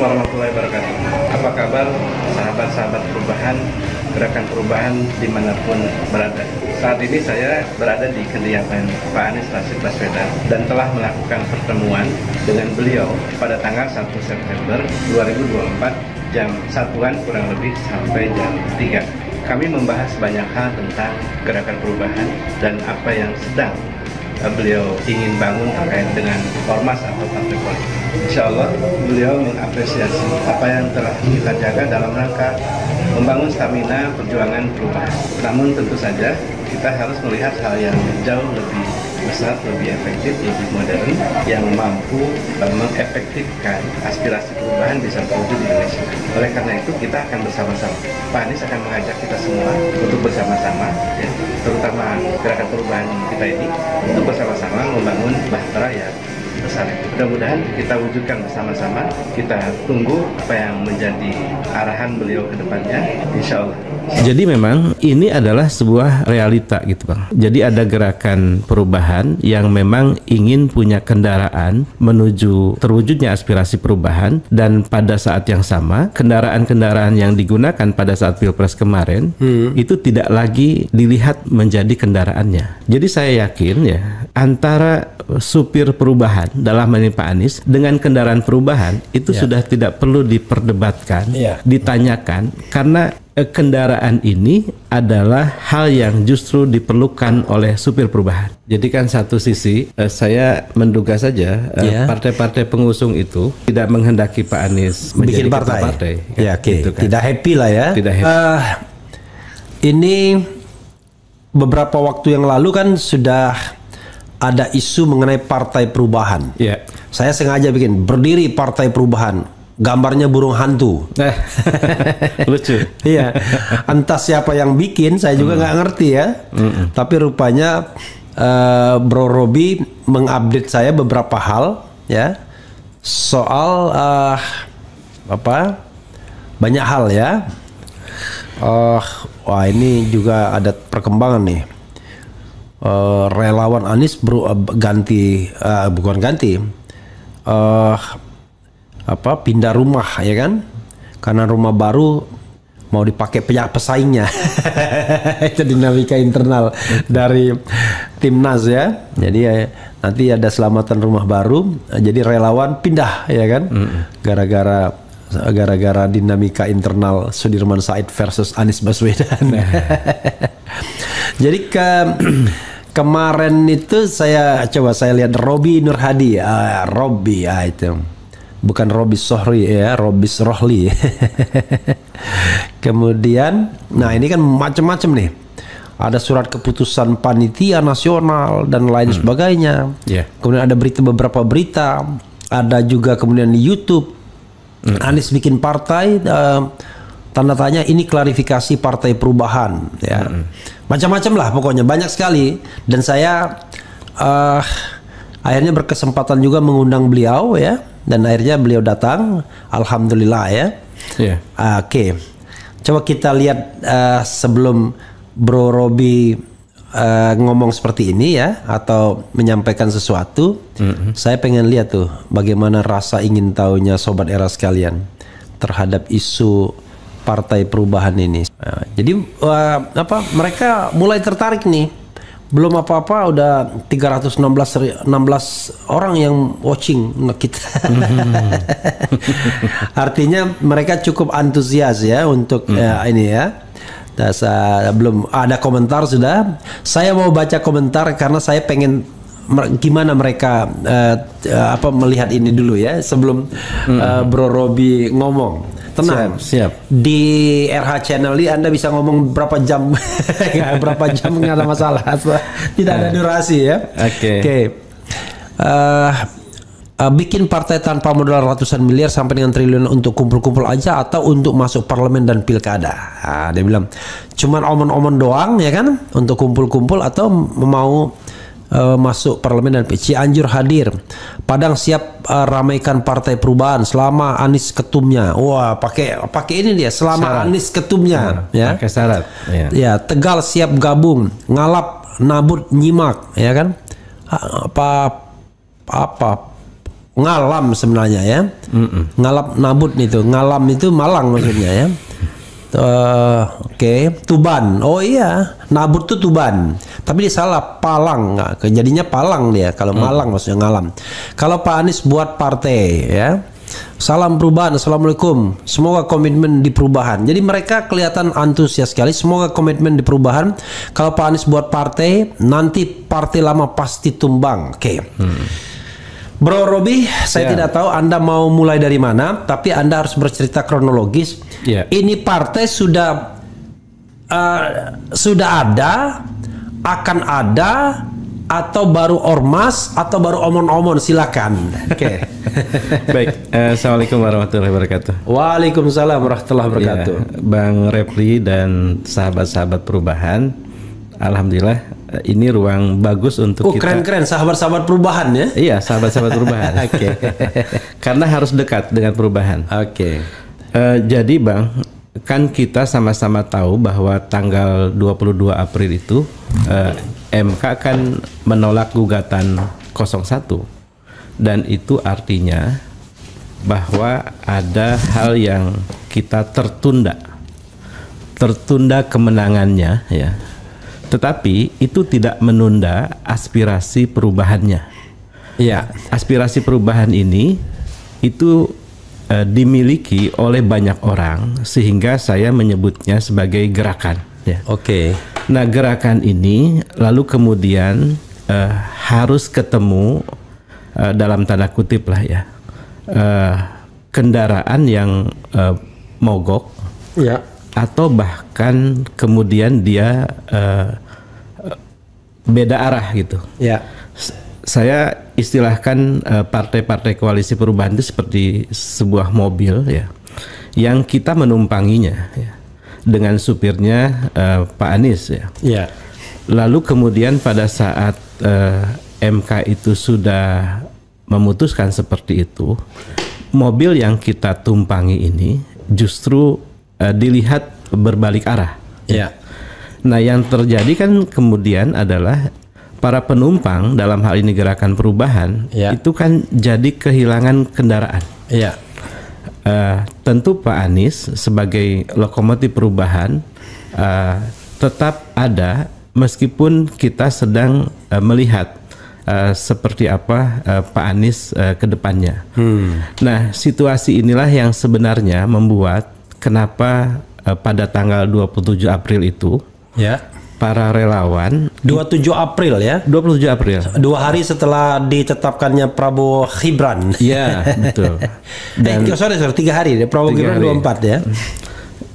warahmatullahi wabarakatuh. Apa kabar sahabat-sahabat perubahan, gerakan perubahan dimanapun berada. Saat ini saya berada di kediaman Pak Anies Rashid Baswedan dan telah melakukan pertemuan dengan beliau pada tanggal 1 September 2024 jam 1-an kurang lebih sampai jam 3. Kami membahas banyak hal tentang gerakan perubahan dan apa yang sedang beliau ingin bangun terkait dengan ormas atau partai politik. Insya Allah beliau mengapresiasi apa yang telah kita jaga dalam rangka membangun stamina perjuangan perubahan. Namun tentu saja kita harus melihat hal yang jauh lebih besar, lebih efektif, lebih modern, yang mampu mengefektifkan aspirasi perubahan bisa terwujud di Indonesia. Oleh karena itu kita akan bersama-sama. Pak Anies akan mengajak kita semua untuk bersama-sama, ya, terutama gerakan perubahan kita ini, untuk bersama-sama membangun bahtera yang besar. Mudah-mudahan kita wujudkan bersama-sama. Kita tunggu apa yang menjadi arahan beliau ke depannya, insya Allah. Jadi memang ini adalah sebuah realita gitu Bang. Jadi ada gerakan perubahan yang memang ingin punya kendaraan menuju terwujudnya aspirasi perubahan, dan pada saat yang sama kendaraan-kendaraan yang digunakan pada saat Pilpres kemarin itu tidak lagi dilihat menjadi kendaraannya. Jadi saya yakin ya, antara supir perubahan dalam hal ini Pak Anies dengan kendaraan perubahan itu sudah tidak perlu diperdebatkan, ditanyakan, karena kendaraan ini adalah hal yang justru diperlukan oleh supir perubahan. Jadi kan satu sisi saya menduga saja partai-partai pengusung itu tidak menghendaki Pak Anies bikin menjadi partai. Ya, gitu kan. Tidak happy lah ya. Tidak happy. Ini beberapa waktu yang lalu kan sudah ada isu mengenai partai perubahan. Saya sengaja bikin berdiri partai perubahan. Gambarnya burung hantu. Lucu. Iya. Entah siapa yang bikin, saya juga nggak ngerti ya. Tapi rupanya Bro Robi mengupdate saya beberapa hal ya soal banyak hal ya. Wah, ini juga ada perkembangan nih. Relawan Anies pindah rumah ya kan, karena rumah baru mau dipakai pesaingnya. Itu dinamika internal dari timnas ya. Jadi nanti ada selamatan rumah baru, jadi relawan pindah ya kan, gara-gara dinamika internal Sudirman Said versus Anies Baswedan. Jadi kemarin itu saya lihat Robi Nur Hadi, itu bukan Robi Sohri ya, Robi Rohli. Kemudian, nah ini kan macam-macam nih. Ada surat keputusan panitia nasional dan lain sebagainya. Kemudian ada beberapa berita. Ada juga kemudian di YouTube. Anies bikin partai, tanda tanya ini klarifikasi partai perubahan. Ya. Macam-macam lah pokoknya, banyak sekali. Dan saya akhirnya berkesempatan juga mengundang beliau ya. Dan akhirnya beliau datang, alhamdulillah ya. Oke. Coba kita lihat sebelum Bro Robi ngomong seperti ini ya, atau menyampaikan sesuatu. Saya pengen lihat tuh bagaimana rasa ingin tahunya sobat era sekalian terhadap isu partai perubahan ini. Jadi mereka mulai tertarik nih. Belum apa-apa udah 316 orang yang watching kita. Artinya mereka cukup antusias ya untuk ini ya. Belum ada komentar sudah. Saya mau baca komentar karena saya pengen gimana mereka melihat ini dulu ya sebelum Bro Robi ngomong. Tenang, siap. Di RH Channel ini Anda bisa ngomong berapa jam, berapa jam nggak ada masalah, tidak ada durasi ya. Oke. Bikin partai tanpa modal ratusan miliar sampai dengan triliun untuk kumpul-kumpul aja atau untuk masuk parlemen dan pilkada. Dia bilang cuman omon-omon doang ya kan untuk kumpul-kumpul atau mau masuk parlemen dan Cianjur hadir. Padang siap ramaikan partai perubahan selama Anies ketumnya. Wah, pakai ini dia selama syarat. Anies ketumnya ya. Pakai syarat. Ya, Tegal siap gabung, Ngalap nabut nyimak ya kan. Ngalam sebenarnya ya. Ngalam Nabut itu, Ngalam itu Malang maksudnya ya. Oke. Tuban. Oh iya, Nabut itu Tuban. Tapi dia salah, Palang. Nah, jadinya Palang dia. Kalau Malang maksudnya Ngalam. Kalau Pak Anies buat partai ya. Salam perubahan, assalamualaikum. Semoga komitmen di perubahan. Jadi mereka kelihatan antusias sekali. Semoga komitmen di perubahan. Kalau Pak Anies buat partai, nanti partai lama pasti tumbang. Oke. Bro Robi, saya tidak tahu Anda mau mulai dari mana, tapi Anda harus bercerita kronologis. Ini partai sudah ada, akan ada, atau baru ormas, atau baru omon-omon, silakan. Oke. Baik, assalamualaikum warahmatullahi wabarakatuh. Waalaikumsalam warahmatullahi wabarakatuh. Bang Repli dan sahabat-sahabat perubahan, alhamdulillah ini ruang bagus untuk kita. Keren-keren sahabat-sahabat perubahan ya. Iya, sahabat-sahabat perubahan. Oke. Karena harus dekat dengan perubahan. Oke. Jadi Bang, kan kita sama-sama tahu bahwa tanggal 22 April itu MK kan menolak gugatan 01, dan itu artinya bahwa ada hal yang kita tertunda kemenangannya ya, tetapi itu tidak menunda aspirasi perubahannya. Iya. Aspirasi perubahan ini itu dimiliki oleh banyak orang, sehingga saya menyebutnya sebagai gerakan ya. Oke. Nah, gerakan ini lalu kemudian harus ketemu dalam tanda kutip lah ya, kendaraan yang mogok ya, atau bahkan kemudian dia beda arah gitu ya. Saya istilahkan partai-partai koalisi perubahan itu seperti sebuah mobil ya, yang kita menumpanginya ya, dengan supirnya Pak Anies ya. Ya. Lalu kemudian pada saat MK itu sudah memutuskan seperti itu, mobil yang kita tumpangi ini justru dilihat berbalik arah. Ya. Nah, yang terjadi kan kemudian adalah para penumpang dalam hal ini gerakan perubahan itu kan jadi kehilangan kendaraan. Ya. Tentu Pak Anies sebagai lokomotif perubahan tetap ada meskipun kita sedang melihat seperti apa Pak Anies ke depannya. Nah, situasi inilah yang sebenarnya membuat kenapa pada tanggal 27 April itu para relawan 27 April ya. 27 April. 2 hari setelah ditetapkannya Prabowo Gibran. Iya, betul. Dan sorry 3 hari deh, Prabowo Gibran 24 ya.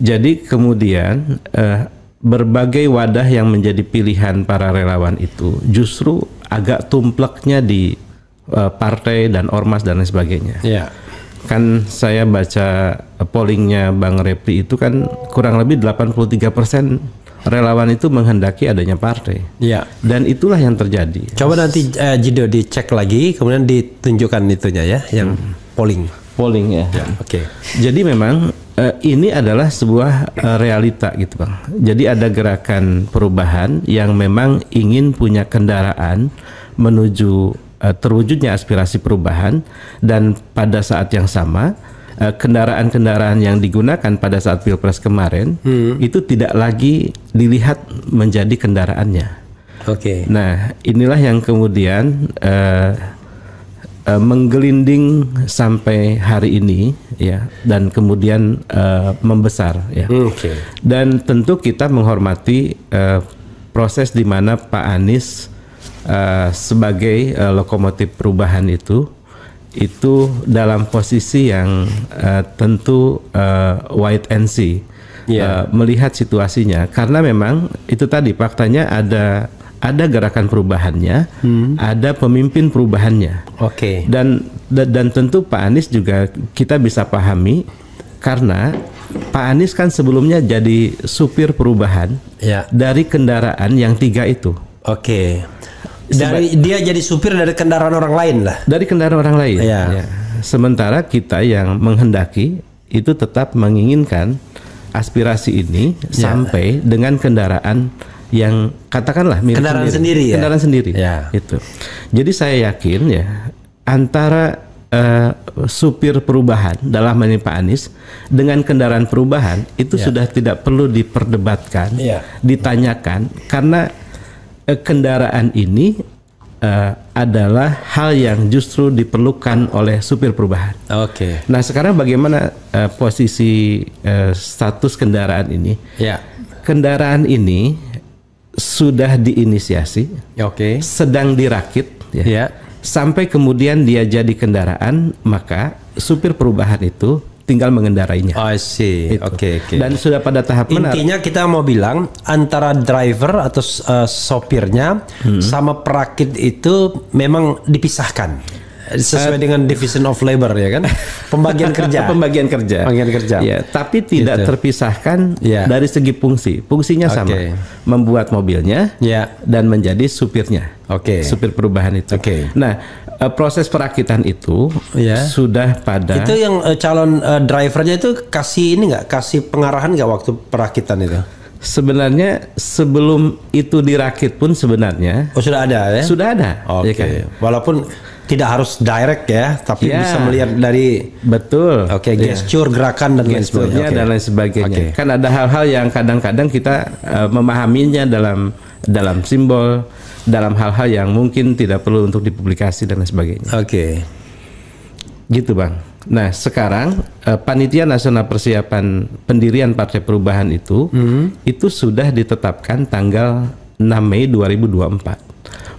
Jadi kemudian berbagai wadah yang menjadi pilihan para relawan itu justru agak tumpleknya di partai dan ormas dan lain sebagainya. Iya. Kan saya baca pollingnya Bang Repli itu kan kurang lebih 83% relawan itu menghendaki adanya partai. Iya. Dan itulah yang terjadi. Coba nanti Jido dicek lagi, kemudian ditunjukkan itunya ya, yang polling. Polling ya. Oke. Jadi memang ini adalah sebuah realita gitu Bang. Jadi ada gerakan perubahan yang memang ingin punya kendaraan menuju terwujudnya aspirasi perubahan, dan pada saat yang sama kendaraan-kendaraan yang digunakan pada saat Pilpres kemarin itu tidak lagi dilihat menjadi kendaraannya. Oke. Nah, inilah yang kemudian menggelinding sampai hari ini ya, dan kemudian membesar ya. Dan tentu kita menghormati proses di mana Pak Anies sebagai lokomotif perubahan itu dalam posisi yang tentu wait and see, melihat situasinya, karena memang itu tadi faktanya ada gerakan perubahannya, ada pemimpin perubahannya. Oke. Dan tentu Pak Anies juga kita bisa pahami karena Pak Anies kan sebelumnya jadi supir perubahan dari kendaraan yang 3 itu. Oke. Dia jadi supir dari kendaraan orang lain lah. Dari kendaraan orang lain. Ya. Sementara kita yang menghendaki itu tetap menginginkan aspirasi ini sampai dengan kendaraan yang katakanlah kendaraan sendiri. Kendaraan sendiri. Itu. Jadi saya yakin ya, antara supir perubahan dalam hal ini Pak Anies dengan kendaraan perubahan itu sudah tidak perlu diperdebatkan, ditanyakan, karena kendaraan ini adalah hal yang justru diperlukan oleh supir perubahan. Oke. Nah sekarang bagaimana posisi status kendaraan ini? Kendaraan ini sudah diinisiasi, sedang dirakit, sampai kemudian dia jadi kendaraan, maka supir perubahan itu tinggal mengendarainya. I see. Oke. Dan sudah pada tahap intinya kita mau bilang antara driver atau sopirnya sama perakit itu memang dipisahkan sesuai dengan division of labor, ya kan? Pembagian kerja. Pembagian kerja. Ya, tapi tidak terpisahkan dari segi fungsi. Fungsinya sama. Membuat mobilnya dan menjadi supirnya. Supir perubahan itu. Nah, proses perakitan itu sudah pada itu yang calon drivernya itu kasih ini nggak, kasih pengarahan nggak waktu perakitan itu? Sebenarnya sebelum itu dirakit pun sebenarnya sudah ada ya? Sudah ada. Ya kan? Walaupun tidak harus direct ya, tapi bisa melihat dari gesture, gerakan dan lain sebagainya. Dan lain sebagainya. Kan ada hal-hal yang kadang-kadang kita memahaminya dalam simbol, dalam hal-hal yang mungkin tidak perlu untuk dipublikasi dan lain sebagainya. Gitu Bang. Nah sekarang Panitia Nasional Persiapan Pendirian Partai Perubahan itu sudah ditetapkan tanggal 6 Mei 2024.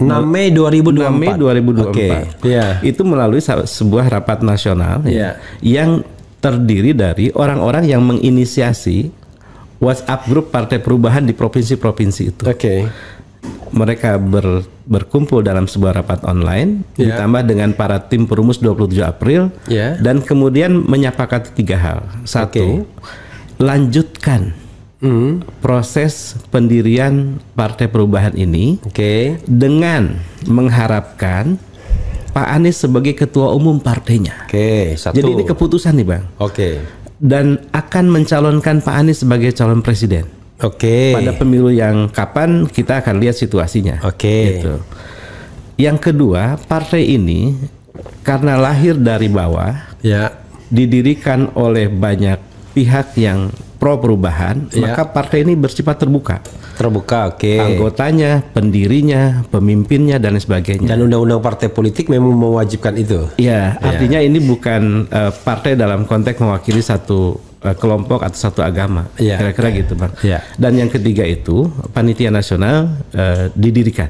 6 Mei 2024. Itu melalui sebuah rapat nasional yang terdiri dari orang-orang yang menginisiasi WhatsApp grup Partai Perubahan di provinsi-provinsi itu. Mereka berkumpul dalam sebuah rapat online, ditambah dengan para tim perumus 27 April, dan kemudian menyepakati 3 hal. Satu, lanjutkan proses pendirian Partai Perubahan ini dengan mengharapkan Pak Anies sebagai ketua umum partainya. Jadi ini keputusan nih Bang. Dan akan mencalonkan Pak Anies sebagai calon presiden. Pada pemilu yang kapan kita akan lihat situasinya. Gitu. Yang kedua, partai ini karena lahir dari bawah, didirikan oleh banyak pihak yang pro perubahan, maka partai ini bersifat terbuka. Anggotanya, pendirinya, pemimpinnya dan sebagainya. Dan undang-undang partai politik memang mewajibkan itu. Artinya ini bukan partai dalam konteks mewakili satu kelompok atau satu agama, kira-kira gitu Bang. Dan yang ketiga itu Panitia Nasional didirikan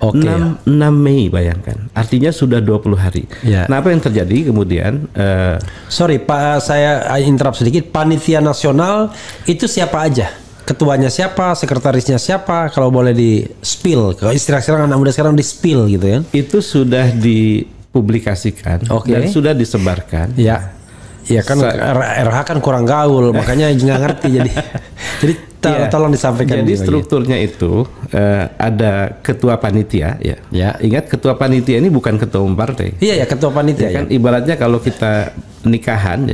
6 Mei, bayangkan, artinya sudah 20 hari. Nah apa yang terjadi kemudian? Sorry Pak, saya interrupt sedikit. Panitia Nasional itu siapa aja? Ketuanya siapa? Sekretarisnya siapa? Kalau boleh di spill, kalau istilah sekarang anak muda sekarang di spill gitu ya? Itu sudah dipublikasikan dan sudah disebarkan. Ya kan RH kan kurang gaul, makanya nggak ngerti jadi tolong disampaikan. Jadi strukturnya itu ada ketua panitia, Ingat ketua panitia ini bukan ketua umum partai. Ketua panitia. Kan ibaratnya kalau kita nikahan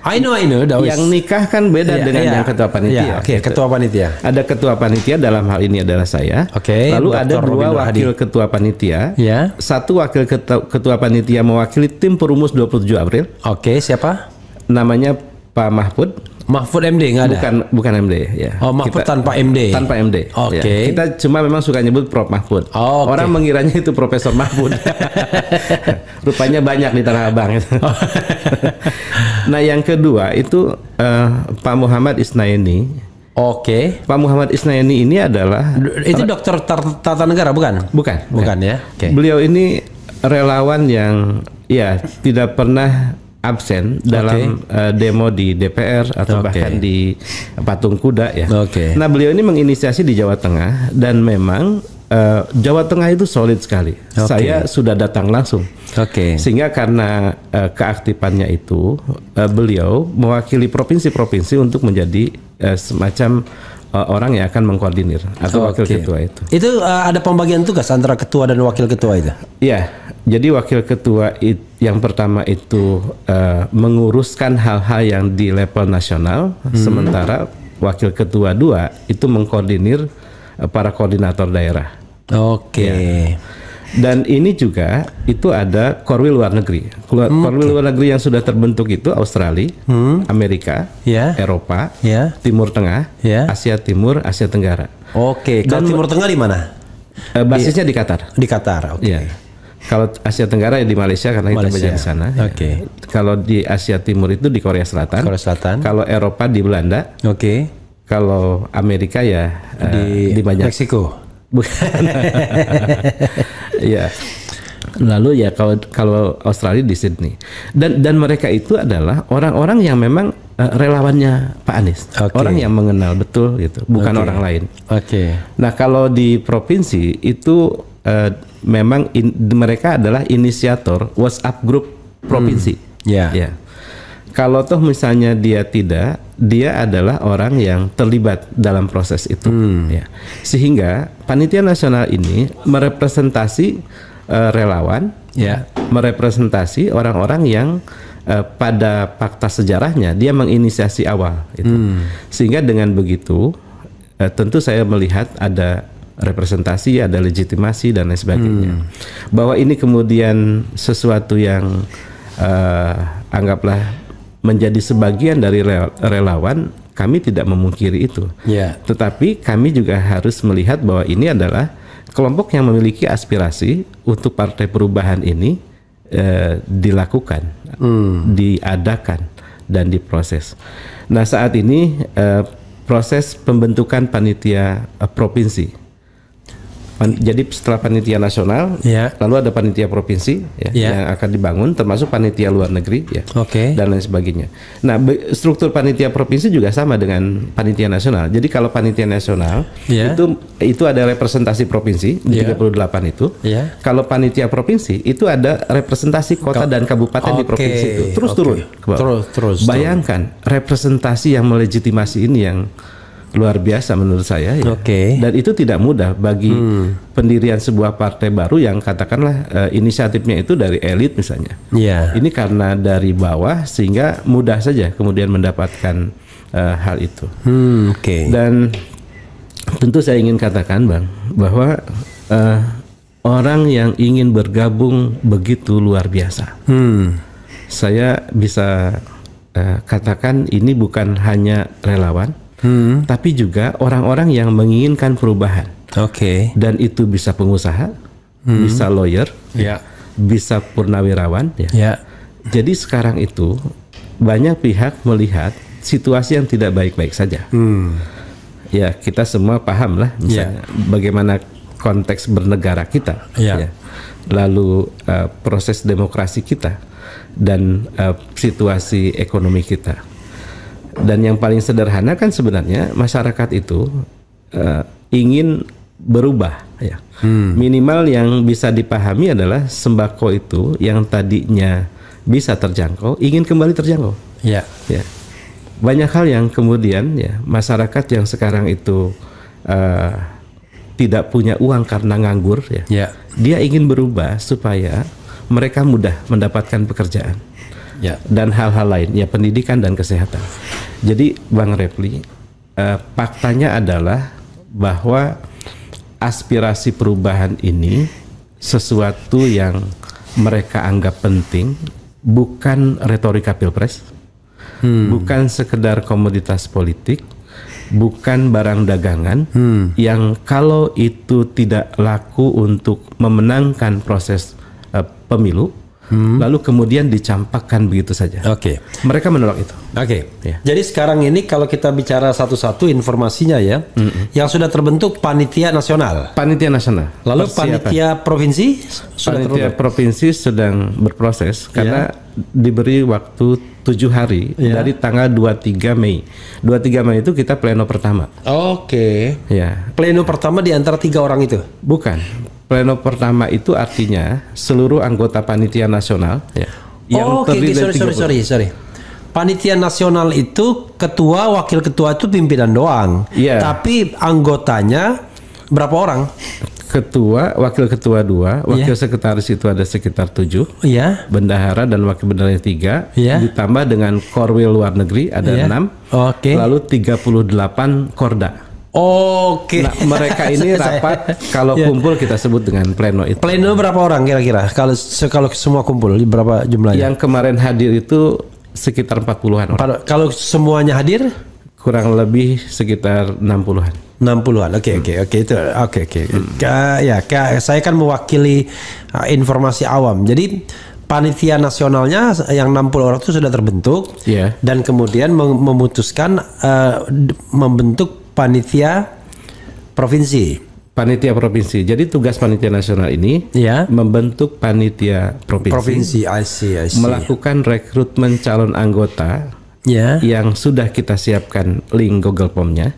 I know. Yang nikah kan beda dengan yang ketua panitia. Ketua panitia. Ada ketua panitia, dalam hal ini adalah saya. Lalu ada 2 wakil ketua panitia. Satu wakil ketua panitia mewakili tim perumus 27 April. Siapa? Namanya Pak Mahfud. Mahfud MD nggak ada? Bukan MD ya. Mahfud tanpa MD. Tanpa MD. Kita cuma memang suka nyebut Prof Mahfud. Orang mengiranya itu Profesor Mahfud. Rupanya banyak di Tanah Abang. Nah yang kedua itu Pak Muhammad Isnaini. Pak Muhammad Isnaini ini adalah itu dokter tata negara bukan? Bukan ya. Beliau ini relawan yang tidak pernah absen dalam demo di DPR atau bahkan di Patung Kuda ya. Nah beliau ini menginisiasi di Jawa Tengah dan memang Jawa Tengah itu solid sekali. Saya sudah datang langsung. Sehingga karena keaktifannya itu beliau mewakili provinsi-provinsi untuk menjadi semacam orang yang akan mengkoordinir atau wakil ketua itu. Itu ada pembagian tugas antara ketua dan wakil ketua itu? Jadi wakil ketua yang pertama itu menguruskan hal-hal yang di level nasional, sementara wakil ketua 2 itu mengkoordinir para koordinator daerah. Dan ini juga itu ada Korwil luar negeri. Korwil luar negeri yang sudah terbentuk itu Australia, Amerika, Eropa, Timur Tengah, Asia Timur, Asia Tenggara. Oke. Kalau Timur Tengah di mana? Basisnya di Qatar. Di Qatar. Oke. Ya. Kalau Asia Tenggara ya di Malaysia karena kita banyak di sana. Oke. Kalau di Asia Timur itu di Korea Selatan. Kalau Eropa di Belanda. Oke. Kalau Amerika ya di banyak. Meksiko. Bukan. Ya. Lalu ya kalau Australia di Sydney. Dan mereka itu adalah orang-orang yang memang relawannya Pak Anies. Orang yang mengenal betul gitu, bukan orang lain. Nah, kalau di provinsi itu memang mereka adalah inisiator WhatsApp grup provinsi. Ya. Kalau toh misalnya dia adalah orang yang terlibat dalam proses itu. Ya. Sehingga panitia nasional ini merepresentasi relawan, merepresentasi orang-orang yang pada fakta sejarahnya dia menginisiasi awal. Itu. Sehingga dengan begitu tentu saya melihat ada representasi, ada legitimasi dan lain sebagainya. Bahwa ini kemudian sesuatu yang anggaplah menjadi sebagian dari relawan, kami tidak memungkiri itu. Tetapi kami juga harus melihat bahwa ini adalah kelompok yang memiliki aspirasi untuk Partai Perubahan ini dilakukan, diadakan dan diproses. Nah, saat ini proses pembentukan panitia provinsi. Jadi setelah panitia nasional, lalu ada panitia provinsi yang akan dibangun, termasuk panitia luar negeri, dan lain sebagainya. Nah, struktur panitia provinsi juga sama dengan panitia nasional. Jadi kalau panitia nasional itu ada representasi provinsi di 38 itu. Kalau panitia provinsi itu ada representasi kota dan kabupaten di provinsi itu. Terus turun ke bawah. Bayangkan representasi yang melegitimasi ini yang luar biasa menurut saya dan itu tidak mudah bagi pendirian sebuah partai baru yang katakanlah inisiatifnya itu dari elit misalnya. Ini karena dari bawah sehingga mudah saja kemudian mendapatkan hal itu. Dan tentu saya ingin katakan Bang bahwa orang yang ingin bergabung begitu luar biasa. Saya bisa katakan ini bukan hanya relawan, tapi juga orang-orang yang menginginkan perubahan. Dan itu bisa pengusaha, bisa lawyer, bisa purnawirawan. Jadi sekarang itu banyak pihak melihat situasi yang tidak baik-baik saja. Ya, kita semua paham lah, misalnya bagaimana konteks bernegara kita, lalu proses demokrasi kita dan situasi ekonomi kita. Dan yang paling sederhana kan sebenarnya masyarakat itu ingin berubah minimal yang bisa dipahami adalah sembako itu yang tadinya bisa terjangkau ingin kembali terjangkau. Banyak hal yang kemudian masyarakat yang sekarang itu tidak punya uang karena nganggur dia ingin berubah supaya mereka mudah mendapatkan pekerjaan. Dan hal-hal lain, pendidikan dan kesehatan. Jadi Bang Refli, faktanya adalah bahwa aspirasi perubahan ini sesuatu yang mereka anggap penting, bukan retorika pilpres, bukan sekedar komoditas politik, bukan barang dagangan yang kalau itu tidak laku untuk memenangkan proses pemilu, lalu kemudian dicampakkan begitu saja. Mereka menolak itu. Jadi sekarang ini kalau kita bicara satu-satu informasinya yang sudah terbentuk panitia nasional. Lalu panitia provinsi provinsi sedang berproses karena diberi waktu 7 hari dari tanggal 23 Mei. 23 Mei itu kita pleno pertama. Pleno pertama di antara 3 orang itu? Bukan. Pleno pertama itu artinya seluruh anggota panitia nasional yang terdiri dari sorry. Panitia nasional itu ketua, wakil ketua itu pimpinan doang. Tapi anggotanya berapa orang? Ketua, wakil ketua 2, wakil sekretaris itu ada sekitar 7, bendahara dan wakil bendahara 3, ditambah dengan korwil luar negeri ada 6, lalu 38 korda. Oke. Nah, mereka ini rapat kalau kumpul kita sebut dengan pleno itu. Pleno berapa orang kira-kira? Kalau semua kumpul berapa jumlahnya? Yang kemarin hadir itu sekitar 40-an orang. Kalau semuanya hadir? Kurang lebih sekitar 60-an. 60-an. Oke itu. Oke. Saya kan mewakili informasi awam. Jadi panitia nasionalnya yang 60 orang itu sudah terbentuk, dan kemudian memutuskan membentuk panitia provinsi. Panitia provinsi. Jadi tugas panitia nasional ini membentuk panitia provinsi. I see. Melakukan rekrutmen calon anggota yang sudah kita siapkan link Google Form-nya.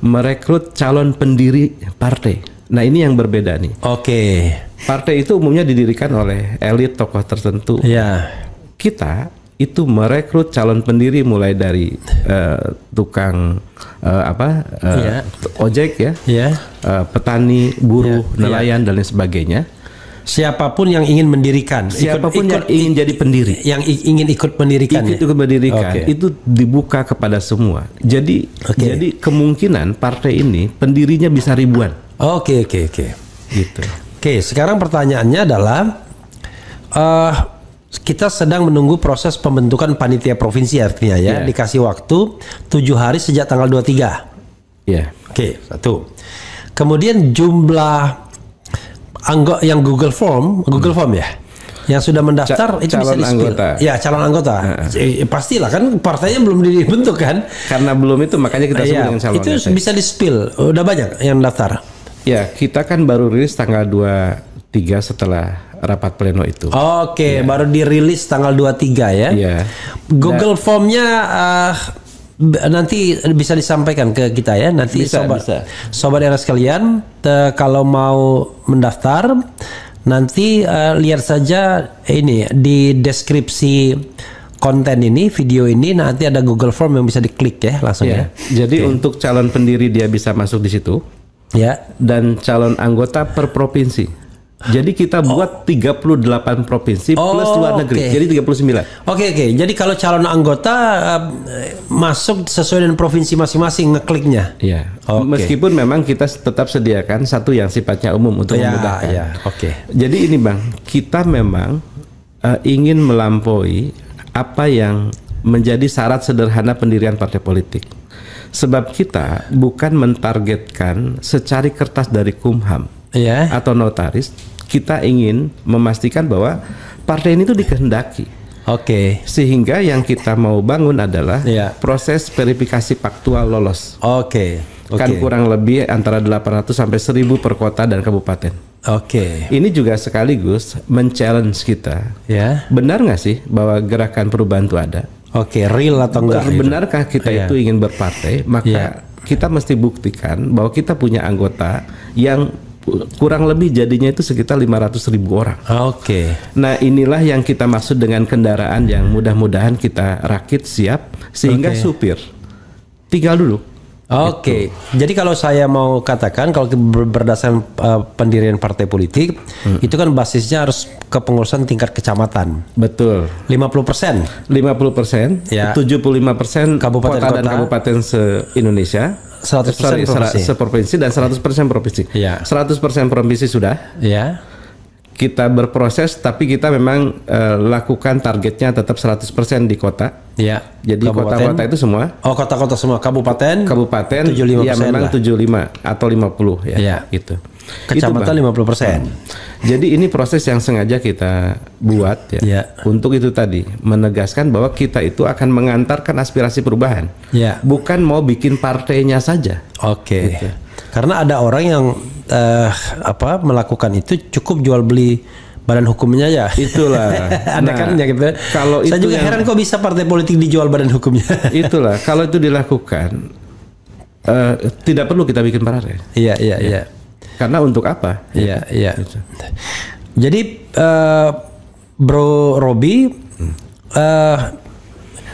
Merekrut calon pendiri partai. Nah, ini yang berbeda nih. Oke. Partai itu umumnya didirikan oleh elit tokoh tertentu. Kita itu merekrut calon pendiri mulai dari tukang ojek petani, buruh, nelayan dan lain sebagainya. Siapapun yang ingin mendirikan, yang ingin jadi pendiri, yang ingin ikut mendirikan, itu dibuka kepada semua. Jadi kemungkinan partai ini pendirinya bisa ribuan. Oke. Gitu. Oke, sekarang pertanyaannya adalah kita sedang menunggu proses pembentukan panitia provinsi artinya dikasih waktu 7 hari sejak tanggal 23. Oke, 1. Kemudian jumlah anggota yang Google Form yang sudah mendaftar itu bisa di-spill. Calon anggota. Pastilah kan partainya belum dibentuk kan? Karena belum itu makanya kita sebut dengan calon anggota. Itu bisa di-spill. Udah banyak yang daftar. Kita kan baru rilis tanggal 23 setelah rapat pleno itu. Baru dirilis tanggal 23 ya. Google Form-nya nanti bisa disampaikan ke kita ya. Nanti sobat era sekalian, kalau mau mendaftar nanti lihat saja ini di deskripsi konten ini, video ini nanti ada Google Form yang bisa diklik ya langsung ya. Jadi untuk calon pendiri dia bisa masuk di situ. Dan calon anggota per provinsi. Jadi kita buat 38 provinsi plus luar negeri. Jadi 39. Oke. Jadi kalau calon anggota masuk sesuai dengan provinsi masing-masing ngekliknya. Meskipun memang kita tetap sediakan satu yang sifatnya umum untuk memudahkan. Jadi ini Bang, kita memang ingin melampaui apa yang menjadi syarat sederhana pendirian partai politik. Sebab kita bukan mentargetkan secari kertas dari Kumham atau notaris. Kita ingin memastikan bahwa partai ini tuh dikehendaki. Sehingga yang kita mau bangun adalah proses verifikasi faktual lolos. Kan kurang lebih antara 800 sampai 1000 per kota dan kabupaten. Ini juga sekaligus men-challenge kita. Benar nggak sih bahwa gerakan perubahan itu ada? Real atau enggak? Benarkah kita itu ingin berpartai? Maka kita mesti buktikan bahwa kita punya anggota yang kurang lebih jadinya itu sekitar 500.000 orang. Nah, inilah yang kita maksud dengan kendaraan yang mudah-mudahan kita rakit siap sehingga supir tinggal dulu. Jadi kalau saya mau katakan kalau berdasarkan pendirian partai politik itu kan basisnya harus kepengurusan tingkat kecamatan. Betul. 50%. 50%. 75% kabupaten kota dan kabupaten se-Indonesia. 100% seprovinsi dan 100% provinsi. 100% provinsi sudah. Kita berproses, tapi kita memang lakukan targetnya tetap 100% di kota. Jadi kota-kota itu semua. Kota-kota semua. Kabupaten 75% memang 75 atau 50 gitu. Kecamatan 50%. Jadi ini proses yang sengaja kita buat untuk itu tadi menegaskan bahwa kita itu akan mengantarkan aspirasi perubahan. Bukan mau bikin partainya saja. Gitu. Karena ada orang yang melakukan itu cukup jual beli badan hukumnya ya. Itulah. Ada kan ya gitu. Kalau saya juga heran kok bisa partai politik dijual badan hukumnya. Itulah. Kalau itu dilakukan tidak perlu kita bikin partai. Iya. Karena untuk apa? Iya. Gitu. Jadi Bro Robi,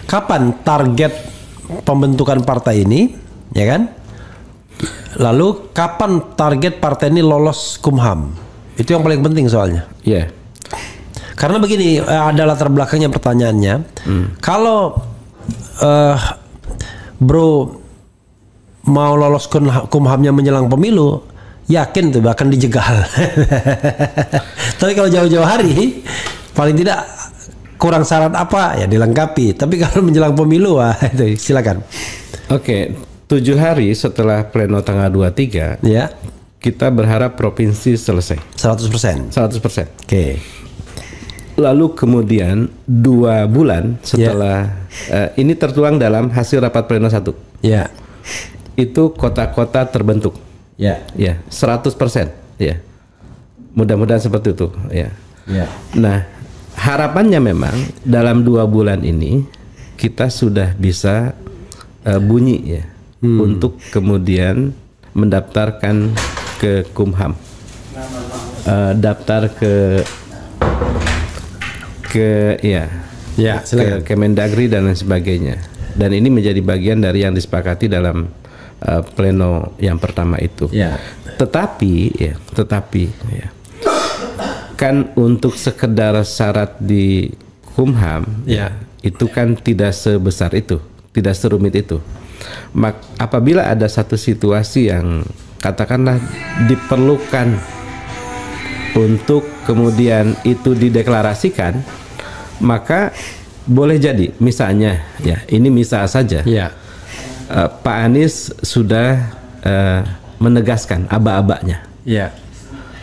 kapan target pembentukan partai ini, ya kan? Lalu kapan target partai ini lolos Kumham? Itu yang paling penting soalnya. Karena begini, ada latar belakangnya pertanyaannya. Kalau Bro mau lolos Kumhamnya menjelang pemilu, yakin tuh bahkan dijegal. Tapi kalau jauh-jauh hari, paling tidak kurang syarat apa ya dilengkapi. Tapi kalau menjelang pemilu, wah itu silakan. Oke, 7 hari setelah pleno tanggal 23, ya, kita berharap provinsi selesai. 100%. 100%. Oke. Lalu kemudian 2 bulan setelah ini tertuang dalam hasil rapat pleno 1. Ya. Itu kota-kota terbentuk. Ya. Ya, 100%. Ya. Mudah-mudahan seperti itu. Ya. Ya. Nah, harapannya memang dalam 2 bulan ini kita sudah bisa bunyi ya untuk kemudian mendaftarkan ke Kumham, daftar ke silakan. ke Kemendagri dan lain sebagainya. Dan ini menjadi bagian dari yang disepakati dalam pleno yang pertama itu. Ya. Tetapi kan untuk sekedar syarat di Kumham itu kan tidak sebesar itu, tidak serumit itu. Apabila ada satu situasi yang katakanlah diperlukan untuk kemudian itu dideklarasikan, maka boleh jadi misalnya ya, ini misal saja Pak Anies sudah menegaskan aba-abanya.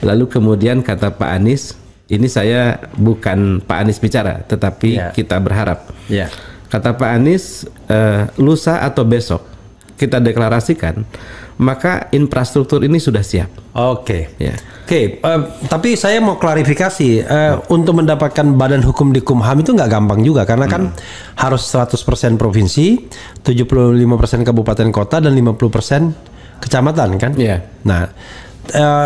Lalu kemudian kata Pak Anies, ini saya bukan Pak Anies bicara, tetapi kita berharap. Kata Pak Anies, lusa atau besok kita deklarasikan, maka infrastruktur ini sudah siap. Oke. Tapi saya mau klarifikasi, untuk mendapatkan badan hukum di Kumham itu nggak gampang juga, karena kan harus 100% provinsi, 75% kabupaten kota, dan 50% kecamatan kan. Nah,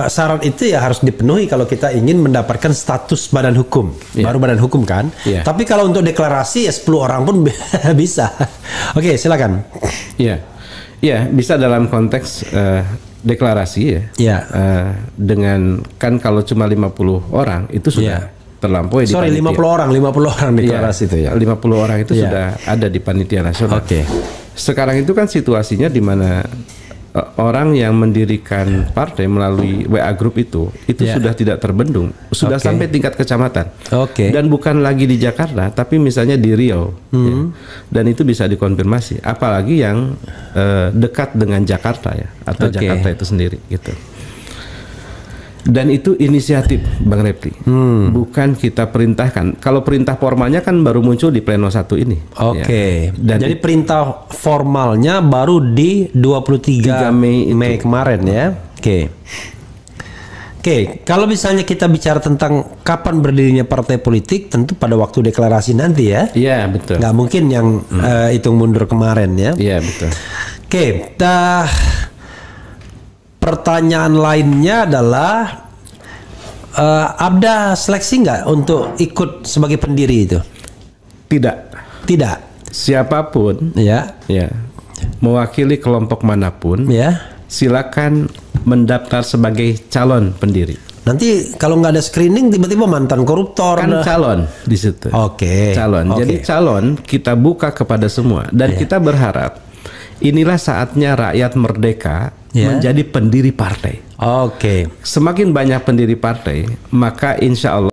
syarat itu ya harus dipenuhi kalau kita ingin mendapatkan status badan hukum, baru badan hukum kan. Tapi kalau untuk deklarasi ya 10 orang pun bisa. Oke, silakan. Ya, bisa dalam konteks deklarasi dengan kan kalau cuma 50 orang itu sudah terlampaui di panitia. 50 orang deklarasi itu ya. 50 orang itu sudah ada di panitia nasional. Sekarang itu kan situasinya di mana orang yang mendirikan partai melalui WA Group itu sudah tidak terbendung, sudah sampai tingkat kecamatan. Dan bukan lagi di Jakarta, tapi misalnya di Riau. Dan itu bisa dikonfirmasi. Apalagi yang dekat dengan Jakarta ya, atau Jakarta itu sendiri gitu. Dan itu inisiatif Bang Repli, bukan kita perintahkan. Kalau perintah formalnya kan baru muncul di pleno 1 ini. Dan jadi perintah formalnya baru di 23 Mei kemarin ya. Kalau misalnya kita bicara tentang kapan berdirinya partai politik, tentu pada waktu deklarasi nanti ya. Iya, betul. Nggak mungkin yang hitung mundur kemarin ya. Iya, betul. Pertanyaan lainnya adalah ada seleksi nggak untuk ikut sebagai pendiri itu? Tidak. Siapapun mewakili kelompok manapun silakan mendaftar sebagai calon pendiri. Nanti kalau nggak ada screening tiba-tiba mantan koruptor kan calon di situ. Calon. Jadi calon kita buka kepada semua dan kita berharap inilah saatnya rakyat merdeka menjadi pendiri partai. Semakin banyak pendiri partai, maka insya Allah